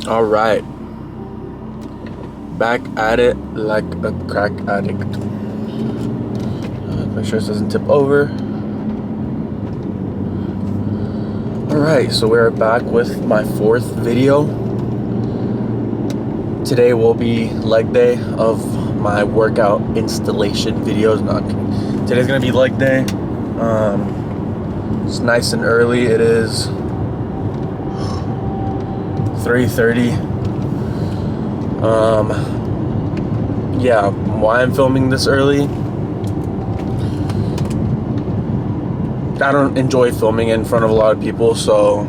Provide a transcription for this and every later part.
All right, back at it like a crack addict. Make sure this doesn't tip over. All right, so we're back with my fourth video. Today will be leg day of my workout installation videos. Today's gonna be leg day. It's nice and early. It is 3:30. Yeah, why I'm filming this early, I don't enjoy filming in front of a lot of people, so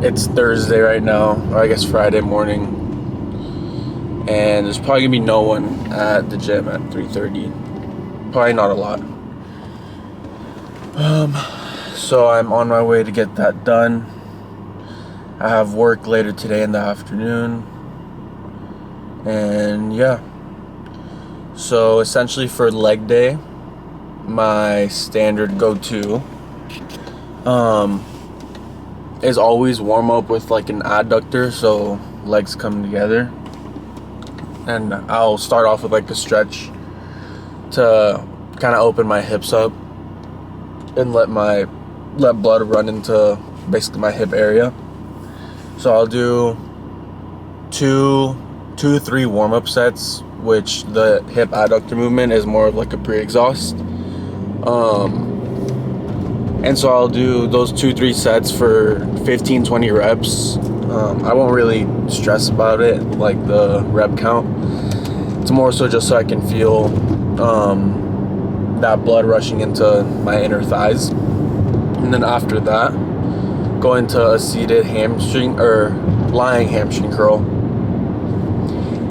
it's Thursday right now, or I guess Friday morning, and there's probably gonna be no one at the gym at 3:30. Probably not a lot. So I'm on my way to get that done. I have work later today in the afternoon, and yeah. So essentially for leg day, my standard go-to is always warm up with like an adductor, so legs come together, and I'll start off with like a stretch to kind of open my hips up and let blood run into basically my hip area. So I'll do two to three warm-up sets, which the hip adductor movement is more of like a pre-exhaust. And so I'll do those 2-3 sets for 15-20 reps. I won't really stress about it, like the rep count. It's more so just so I can feel that blood rushing into my inner thighs. And then after that, go into a seated hamstring or lying hamstring curl.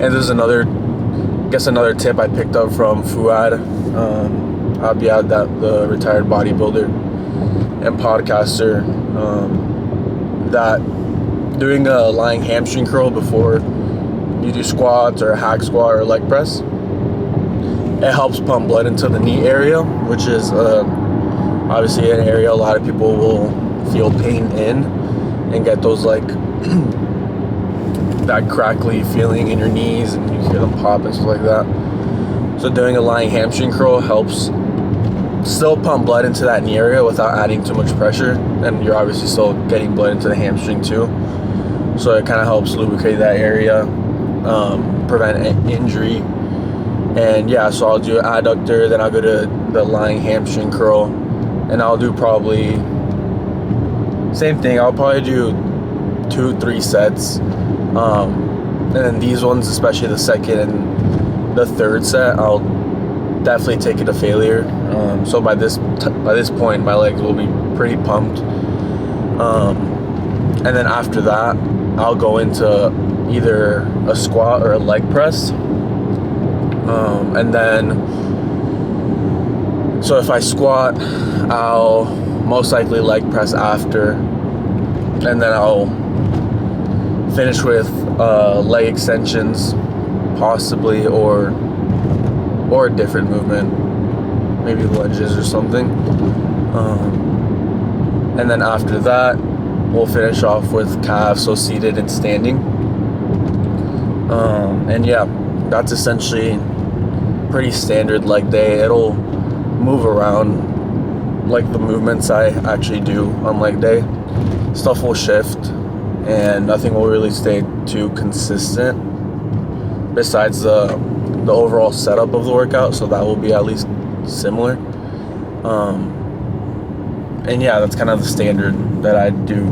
And there's another tip I picked up from Fuad Abiyad, the retired bodybuilder and podcaster, that doing a lying hamstring curl before you do squats or a hack squat or leg press, it helps pump blood into the knee area, which is obviously an area a lot of people will feel pain in and get those like that crackly feeling in your knees, and you hear them pop and stuff like that. So doing a lying hamstring curl helps still pump blood into that knee area without adding too much pressure, and you're obviously still getting blood into the hamstring too. So it kind of helps lubricate that area, prevent injury. And yeah, so I'll do adductor, then I'll go to the lying hamstring curl, and I'll do probably same thing. I'll probably do 2-3 sets, and then these ones, especially the second and the third set, I'll definitely take it to failure. So by this point, my legs will be pretty pumped. And then after that, I'll go into either a squat or a leg press. And then, so if I squat, I'll most likely leg press after, and then I'll finish with leg extensions, possibly, or a different movement, maybe lunges or something. And then after that, we'll finish off with calves, so seated and standing. And yeah, that's essentially pretty standard leg day. It'll move around like the movements I actually do on leg day. Stuff will shift, and nothing will really stay too consistent besides the overall setup of the workout, so that will be at least similar. And yeah, that's kind of the standard that I do.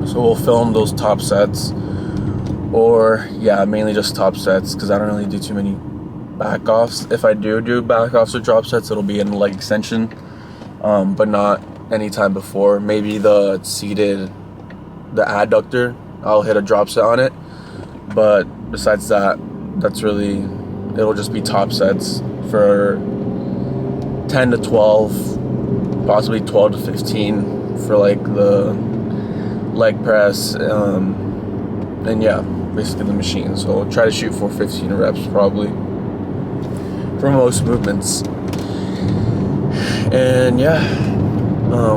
So we'll film those top sets, or yeah, mainly just top sets, because I don't really do too many back offs. If I do back offs or drop sets, it'll be in leg extension, but not anytime before. Maybe the adductor, I'll hit a drop set on it, but besides that, it'll just be top sets for 10 to 12, possibly 12 to 15 for like the leg press, and yeah, basically the machine. So I'll try to shoot for 15 reps probably for most movements. And yeah,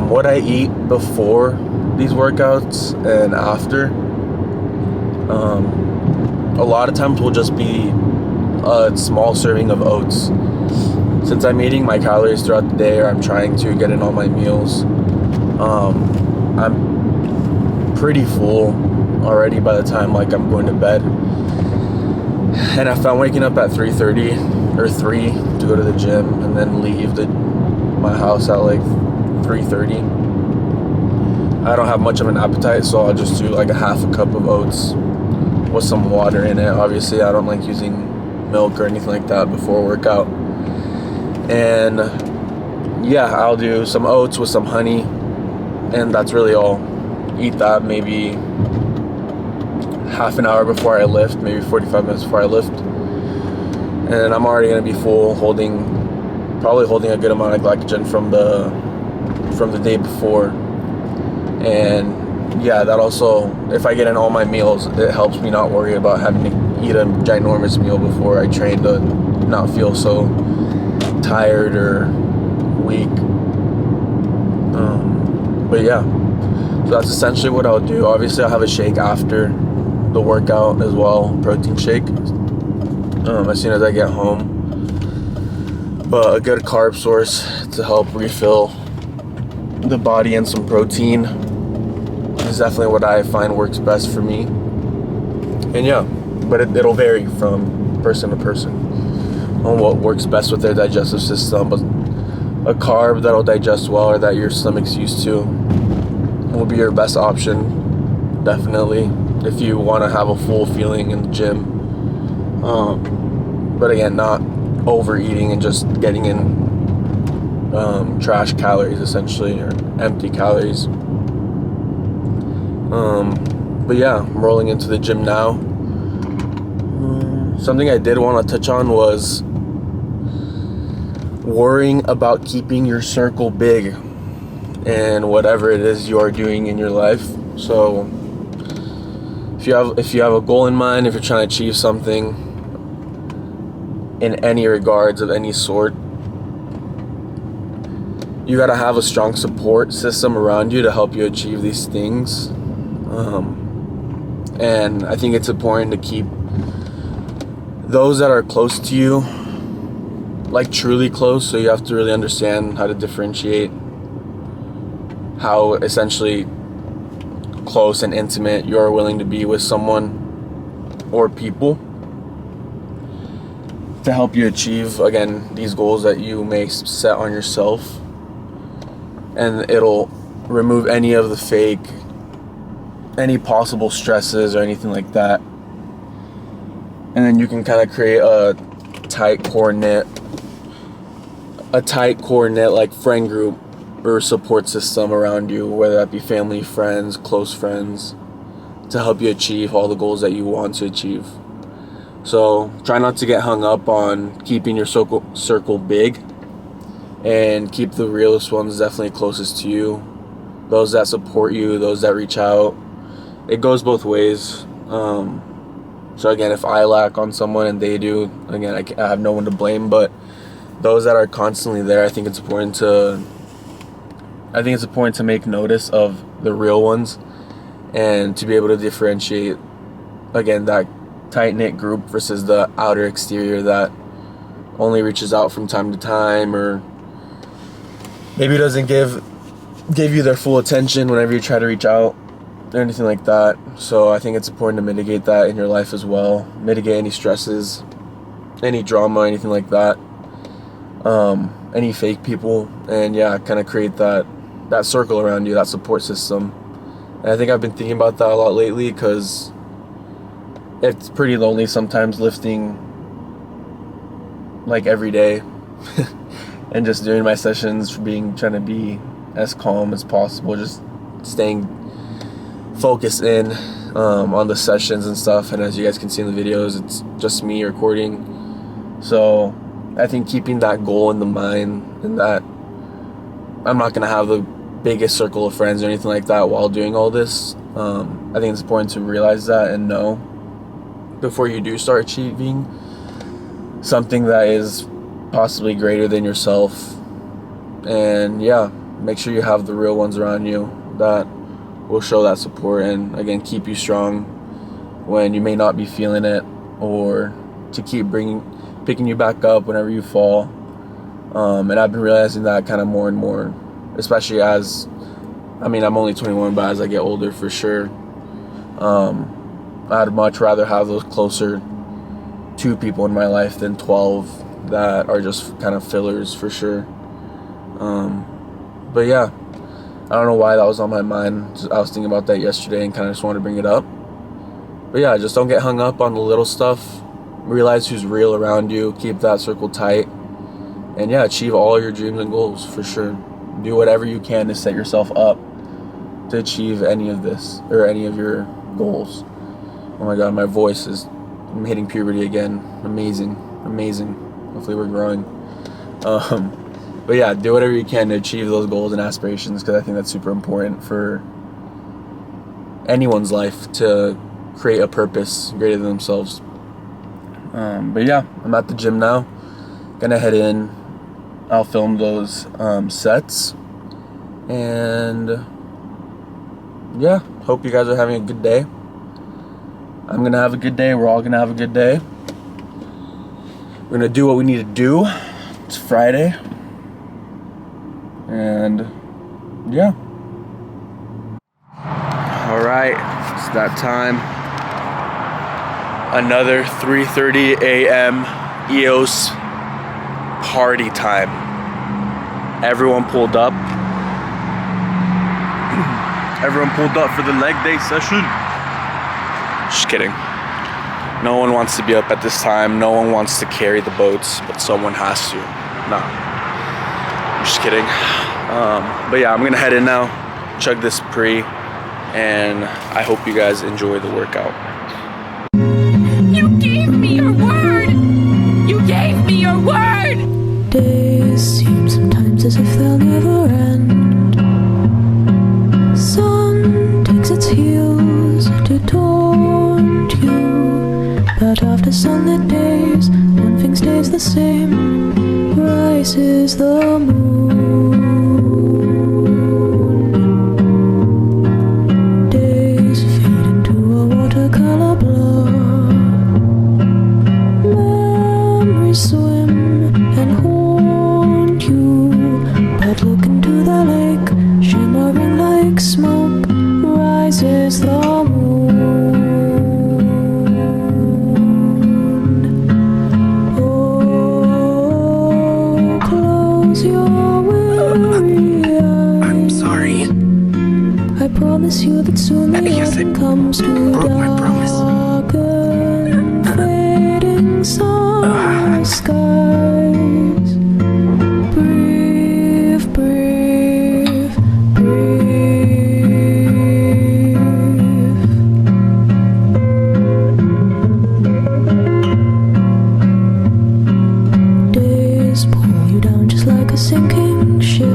what I eat before these workouts and after, a lot of times will just be a small serving of oats. Since I'm eating my calories throughout the day, or I'm trying to get in all my meals, I'm pretty full already by the time like I'm going to bed. And if I'm waking up at 3:30 or 3 to go to the gym and then leave my house at like 3:30, I don't have much of an appetite, so I'll just do like a half a cup of oats with some water in it. Obviously, I don't like using milk or anything like that before workout. And yeah, I'll do some oats with some honey, and that's really all. Eat that maybe half an hour before I lift, maybe 45 minutes before I lift, and I'm already gonna be full, probably holding a good amount of glycogen from the day before. And yeah, that also, if I get in all my meals, it helps me not worry about having to eat a ginormous meal before I train, to not feel so tired or weak. But yeah, so that's essentially what I'll do. Obviously, I'll have a shake after the workout as well, protein shake, as soon as I get home. But a good carb source to help refill the body and some protein is definitely what I find works best for me. And yeah, but it'll vary from person to person on what works best with their digestive system. But a carb that'll digest well, or that your stomach's used to, will be your best option, definitely, if you want to have a full feeling in the gym. But again, not overeating and just getting in trash calories, essentially, or empty calories. But yeah, I'm rolling into the gym now. Something I did want to touch on was worrying about keeping your circle big and whatever it is you are doing in your life. So if you have a goal in mind, if you're trying to achieve something in any regards of any sort, you got to have a strong support system around you to help you achieve these things. And I think it's important to keep those that are close to you, like truly close, so you have to really understand how to differentiate how essentially close and intimate you're willing to be with someone or people to help you achieve, again, these goals that you may set on yourself. And it'll remove any of the fake, any possible stresses or anything like that. And then you can kind of create a tight core knit like friend group or support system around you, whether that be family, friends, close friends, to help you achieve all the goals that you want to achieve. So try not to get hung up on keeping your circle big, and keep the realest ones definitely closest to you, those that support you, those that reach out. It goes both ways. So again, if I lack on someone and they do, again, I have no one to blame. But those that are constantly there, I think it's important to make notice of the real ones, and to be able to differentiate, again, that tight-knit group versus the outer exterior that only reaches out from time to time, or maybe doesn't give you their full attention whenever you try to reach out, or anything like that. So I think it's important to mitigate that in your life as well. Mitigate any stresses, any drama, anything like that, any fake people, and yeah, kind of create that circle around you, that support system. And I think I've been thinking about that a lot lately, because it's pretty lonely sometimes lifting like every day and just doing my sessions, trying to be as calm as possible, just staying focused in on the sessions and stuff. And as you guys can see in the videos, it's just me recording. So I think keeping that goal in the mind, and that I'm not gonna have the biggest circle of friends or anything like that while doing all this, I think it's important to realize that and know before you do start achieving something that is possibly greater than yourself. And yeah, make sure you have the real ones around you that will show that support and again keep you strong when you may not be feeling it, or to keep picking you back up whenever you fall. And I've been realizing that kind of more and more, especially as, I mean, I'm only 21, but as I get older, for sure, I'd much rather have those closer 2 people in my life than 12 that are just kind of fillers, for sure. But yeah, I don't know why that was on my mind. I was thinking about that yesterday and kind of just wanted to bring it up. But yeah, just don't get hung up on the little stuff. Realize who's real around you. Keep that circle tight. And yeah, achieve all your dreams and goals, for sure. Do whatever you can to set yourself up to achieve any of this or any of your goals. Oh my God, my voice is, I'm hitting puberty again. Amazing. Hopefully we're growing. But yeah, do whatever you can to achieve those goals and aspirations, because I think that's super important for anyone's life, to create a purpose greater than themselves. But yeah, I'm at the gym now. Gonna head in. I'll film those sets. And yeah, hope you guys are having a good day. I'm gonna have a good day. We're all gonna have a good day. We're gonna do what we need to do. It's Friday. And yeah. All right, it's that time. Another 3:30 a.m. EOS party time. Everyone pulled up. Everyone pulled up for the leg day session. Just kidding. No one wants to be up at this time. No one wants to carry the boats, but someone has to. Nah. I'm just kidding. But yeah, I'm gonna head in now, chug this pre, and I hope you guys enjoy the workout. You gave me your word! You gave me your word! Days seem sometimes as if they'll never end. Sun takes its heels to taunt you, but after sunlit days, one thing stays the same. Rises the moon. Days fade into a watercolor blur. Memories swim and haunt you, but look into the lake, shimmering like smoke. Rises the moon. Oh, close your weary eyes. I'm sorry. I promise you that soon the autumn comes to darken fading summer skies. Breathe, breathe, breathe. Days pull you down just like a sinking ship.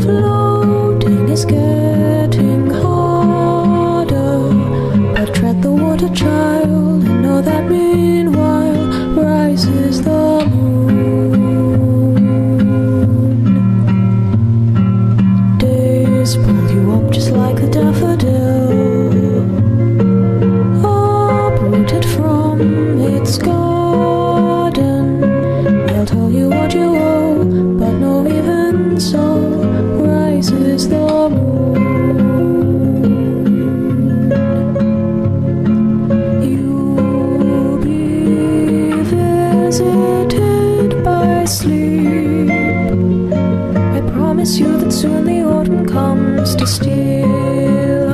Floating is getting harder, but tread the water, child, and know that meanwhile rises the moon. Days pull you up just like a daffodil, uprooted from its garden. They'll tell you what you owe, but no, even so, rises the moon. You'll be visited by sleep. I promise you that soon the autumn comes to steal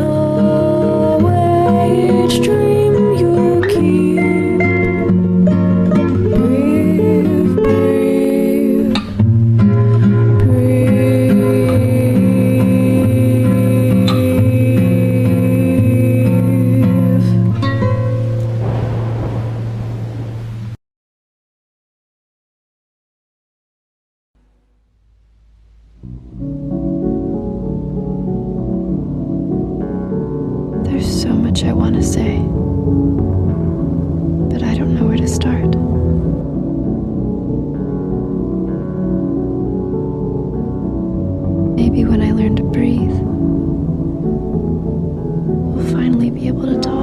away each dream you keep. Breathe, breathe, There's so much I want to say, but I don't know where to start. Maybe when I learn to breathe. be able to talk.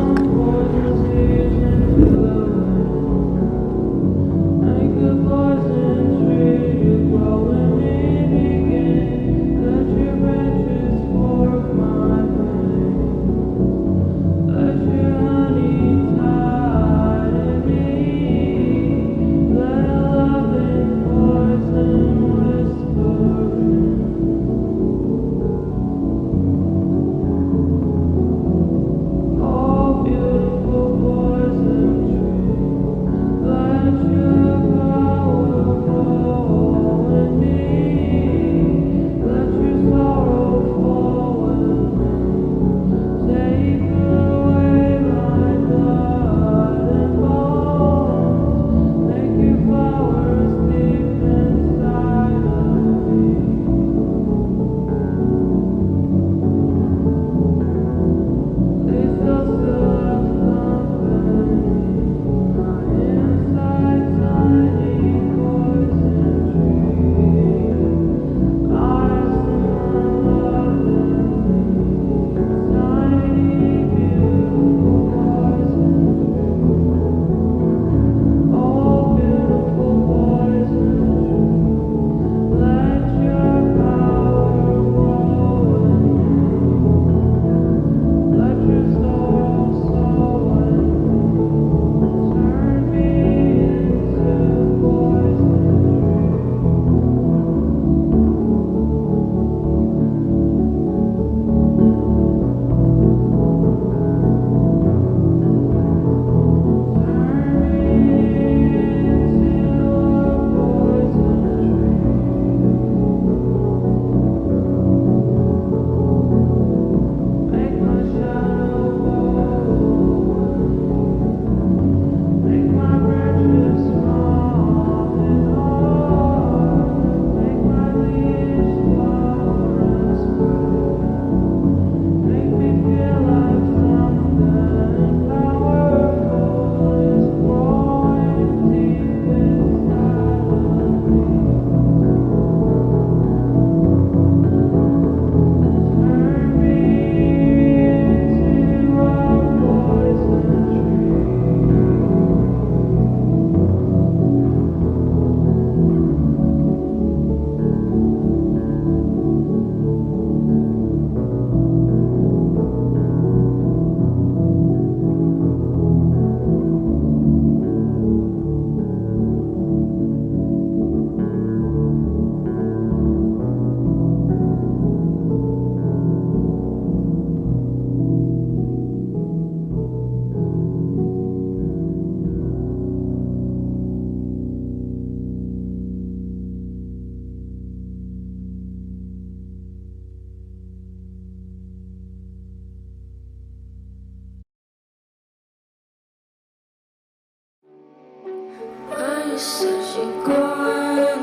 You said you're gone.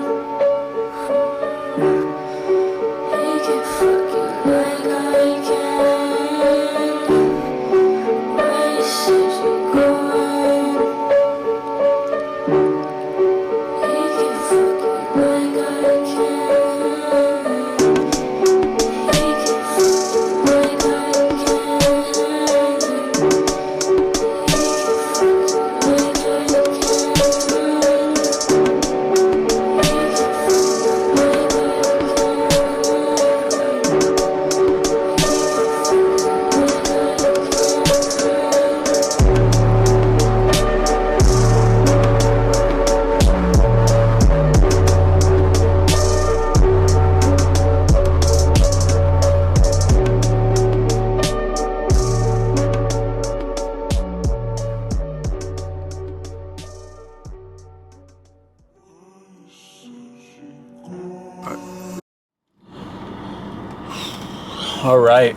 He can fuck you like I can. When you said you're gone, he can fuck you like I can. He can fuck you like I can. He can fuck you like I can. All right,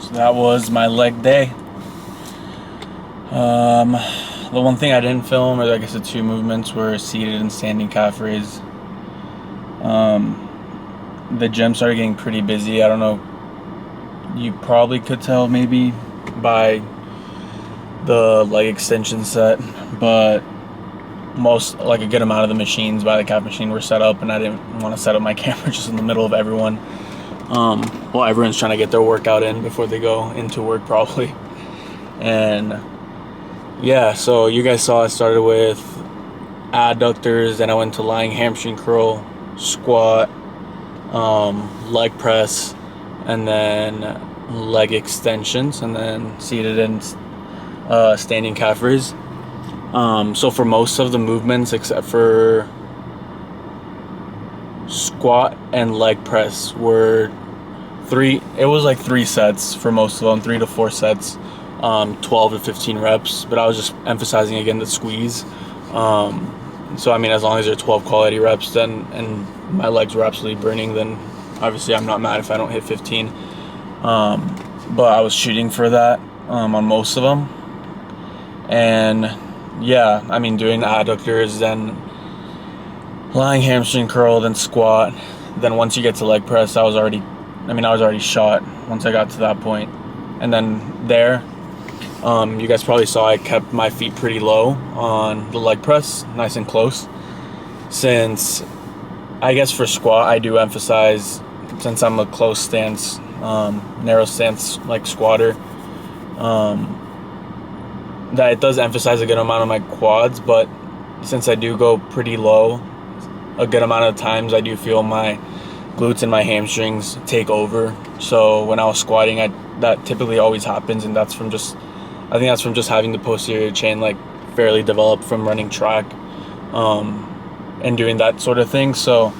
so that was my leg day. The one thing I didn't film, or I guess the two movements, were seated and standing calf raise. The gym started getting pretty busy. I don't know, you probably could tell maybe by the leg extension set, but a good amount of the machines by the calf machine were set up, and I didn't want to set up my camera just in the middle of everyone. Everyone's trying to get their workout in before they go into work probably. And yeah, so you guys saw I started with adductors, then I went to lying hamstring curl, squat, leg press, and then leg extensions, and then seated and standing calf raise. So for most of the movements except for squat and leg press were three sets for most of them, 3 to 4 sets, 12 to 15 reps, but I was just emphasizing again the squeeze. So I mean, as long as they're 12 quality reps, then, and my legs were absolutely burning, then obviously I'm not mad if I don't hit 15. But I was shooting for that on most of them. And yeah, I mean, doing adductors, then lying hamstring curl, then squat. Then once you get to leg press, I was already shot once I got to that point. And then there, you guys probably saw I kept my feet pretty low on the leg press, nice and close. Since, I guess for squat, I do emphasize, since I'm a close stance, narrow stance like squatter, that it does emphasize a good amount of my quads, but since I do go pretty low a good amount of times, I do feel my glutes and my hamstrings take over. So when I was squatting, that typically always happens, and I think that's from just having the posterior chain like fairly developed from running track and doing that sort of thing. So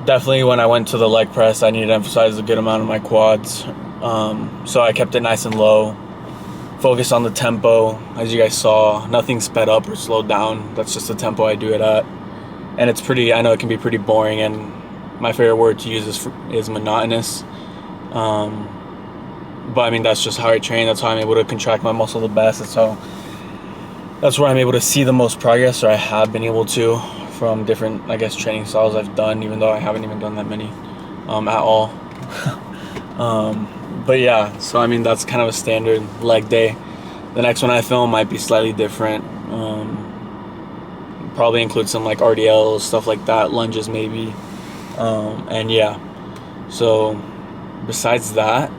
definitely when I went to the leg press, I needed to emphasize a good amount of my quads. So I kept it nice and low, focus on the tempo. As you guys saw, nothing sped up or slowed down. That's just the tempo I do it at. And it's pretty, I know it can be pretty boring, and my favorite word to use is monotonous. But I mean, that's just how I train. That's how I'm able to contract my muscle the best. That's where I'm able to see the most progress, or I have been able to, from different, I guess, training styles I've done, even though I haven't even done that many at all. But yeah, so I mean, that's kind of a standard leg day. The next one I film might be slightly different. Probably include some like RDLs, stuff like that, lunges maybe. And yeah, so besides that,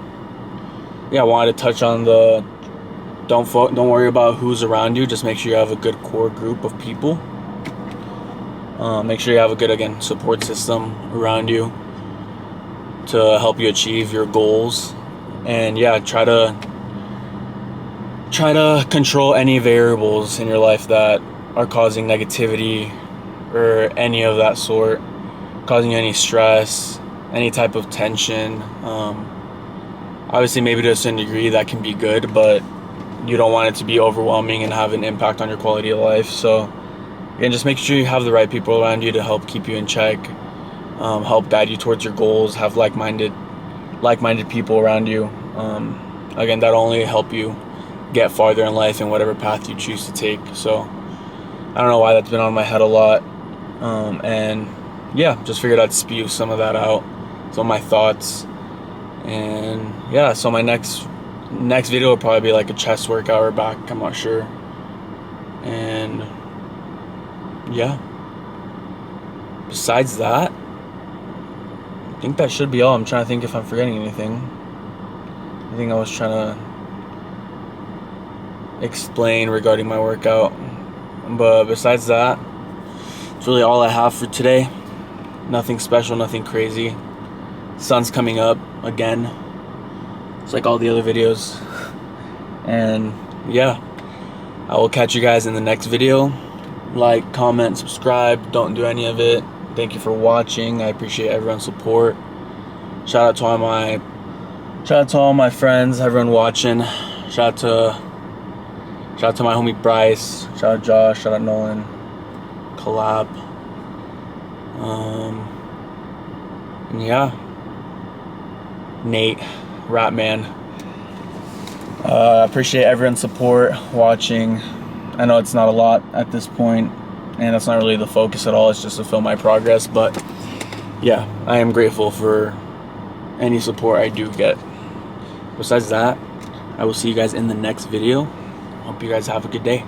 yeah, I wanted to touch on the don't worry about who's around you. Just make sure you have a good core group of people. Make sure you have a good, again, support system around you to help you achieve your goals. And yeah, try to control any variables in your life that are causing negativity or any of that sort, causing you any stress, any type of tension. Obviously, maybe to a certain degree that can be good, but you don't want it to be overwhelming and have an impact on your quality of life. So again, just make sure you have the right people around you to help keep you in check, help guide you towards your goals, have like-minded people around you. Again, that'll only help you get farther in life in whatever path you choose to take. So I don't know why that's been on my head a lot. And yeah, just figured I'd spew some of that out, some of my thoughts. And yeah, so my next video will probably be like a chest workout or back, I'm not sure. And yeah, besides that, I think that should be all. I'm trying to think if I'm forgetting anything. I think I was trying to explain regarding my workout, but besides that, it's really all I have for today. Nothing special, nothing crazy. Sun's coming up again. It's like all the other videos. And yeah, I will catch you guys in the next video. Like, comment, subscribe. Don't do any of it. Thank you for watching. I appreciate everyone's support. Shout out to all my friends, everyone watching. Shout out to my homie Bryce. Shout out Josh. Shout out Nolan. Collab. Yeah. Nate, Ratman. Appreciate everyone's support, watching. I know it's not a lot at this point, and that's not really the focus at all. It's just to film my progress, but yeah, I am grateful for any support I do get. Besides that, I will see you guys in the next video. Hope you guys have a good day.